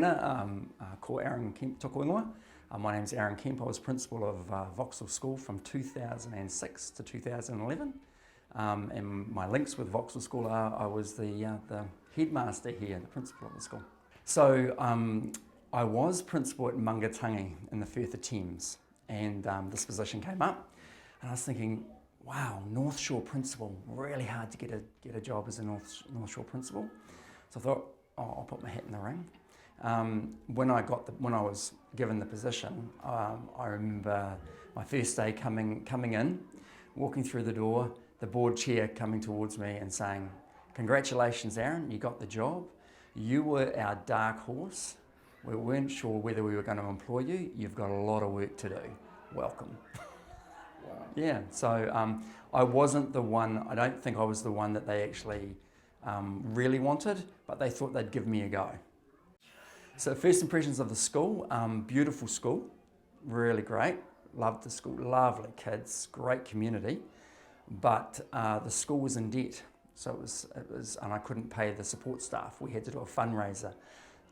tēnā, ko Aaron Kemp toko ingoa. My name's Aaron Kemp. I was principal of Vauxhall School from 2006 to 2011. And my links with Vauxhall School are I was the headmaster here, the principal of the school. So I was principal at Mungatangi in the Firth of Thames, and this position came up, and I was thinking, wow, North Shore principal, really hard to get a job as a North Shore principal. So I thought, oh, I'll put my hat in the ring. When I was given the position, I remember my first day coming in, walking through the door, the board chair coming towards me and saying, "Congratulations, Aaron, you got the job. You were our dark horse. We weren't sure whether we were going to employ you. You've got a lot of work to do. Welcome." Wow. Yeah, so I wasn't the one, I don't think I was the one that they actually really wanted, but they thought they'd give me a go. So first impressions of the school, beautiful school, really great. Loved the school, lovely kids, great community, but the school was in debt. So it was, and I couldn't pay the support staff. We had to do a fundraiser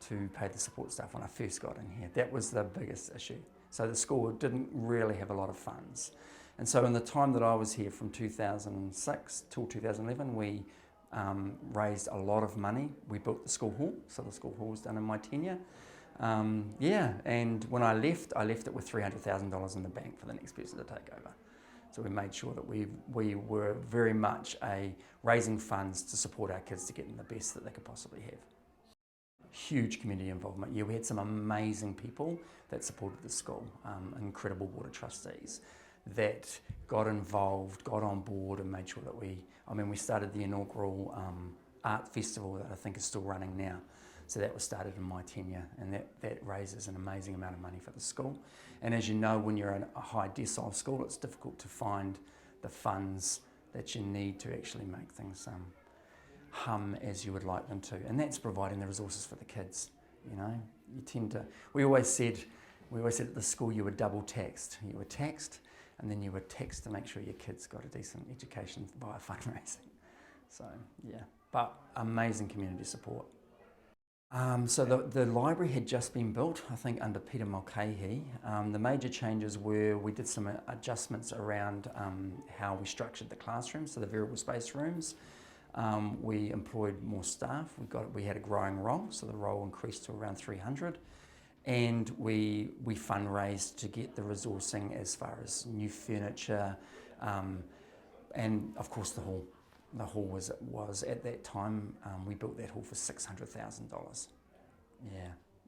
to pay the support staff when I first got in here. That was the biggest issue. So the school didn't really have a lot of funds. And so in the time that I was here from 2006 till 2011, we raised a lot of money. We built the school hall, so the school hall was done in my tenure. Yeah, and when I left it with $300,000 in the bank for the next person to take over. So we made sure that we were very much raising funds to support our kids to get them the best that they could possibly have. Huge community involvement. Yeah, we had some amazing people that supported the school, incredible board of trustees that got involved, got on board and made sure that we started the inaugural art festival that I think is still running now. So that was started in my tenure, and that raises an amazing amount of money for the school. And as you know, when you're in a high decile school, it's difficult to find the funds that you need to actually make things hum as you would like them to. And that's providing the resources for the kids. You know, we always said at the school you were double taxed. You were taxed, and then you were taxed to make sure your kids got a decent education via fundraising. So yeah, but amazing community support. So the library had just been built, I think, under Peter Mulcahy. The major changes were we did some adjustments around how we structured the classrooms, so the variable space rooms. We employed more staff. We had a growing roll, so the roll increased to around 300. And we fundraised to get the resourcing as far as new furniture, and of course the hall. The hall was at that time, we built that hall for $600,000. Yeah,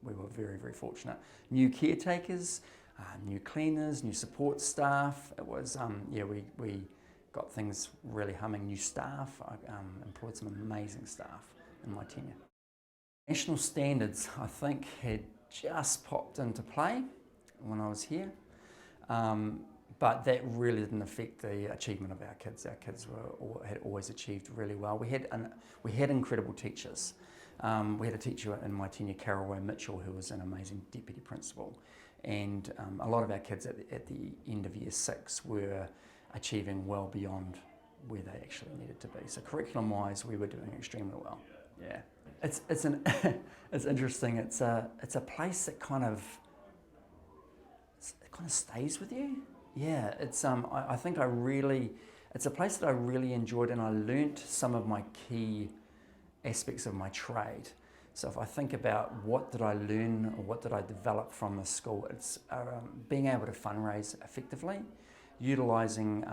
we were very, very fortunate. New caretakers, new cleaners, new support staff. It was, yeah, we got things really humming. New staff, I employed some amazing staff in my tenure. National standards, I think, had just popped into play when I was here. But that really didn't affect the achievement of our kids. Our kids had always achieved really well. We had incredible teachers. We had a teacher in my tenure, Carol Mitchell, who was an amazing deputy principal. And a lot of our kids at the end of year 6 were achieving well beyond where they actually needed to be. So curriculum-wise, we were doing extremely well. Yeah, it's interesting. It's a place that kind of stays with you. Yeah, it's I think it's a place that I really enjoyed, and I learnt some of my key aspects of my trade. So if I think about what did I learn or what did I develop from the school, it's being able to fundraise effectively, utilising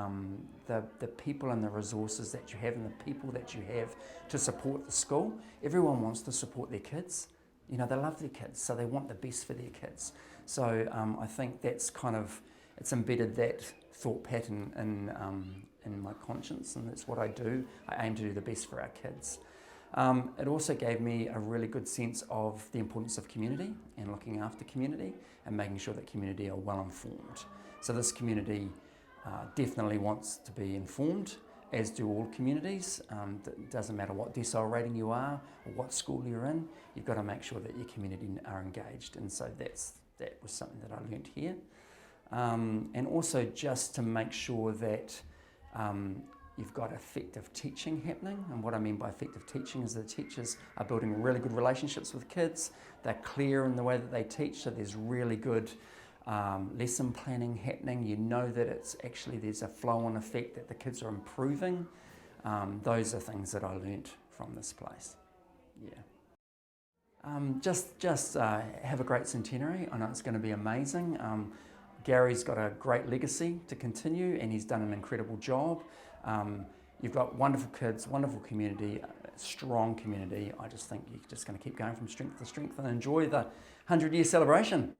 the people and the resources that you have and the people that you have to support the school. Everyone wants to support their kids. You know, they love their kids, so they want the best for their kids. So I think that's it's embedded that thought pattern in my conscience, and that's what I do. I aim to do the best for our kids. It also gave me a really good sense of the importance of community and looking after community and making sure that community are well informed. So this community definitely wants to be informed, as do all communities. It doesn't matter what decile rating you are or what school you're in, you've got to make sure that your community are engaged, and so that was something that I learnt here. And also just to make sure that You've got effective teaching happening, and what I mean by effective teaching is the teachers are building really good relationships with kids. They're clear in the way that they teach, so there's really good lesson planning happening. You know that it's actually, there's a flow-on effect, that the kids are improving. Those are things that I learnt from this place. Yeah. Just have a great centenary. I know it's going to be amazing. Gary's got a great legacy to continue, and he's done an incredible job. You've got wonderful kids, wonderful community, strong community. I just think you're just going to keep going from strength to strength and enjoy the 100-year celebration.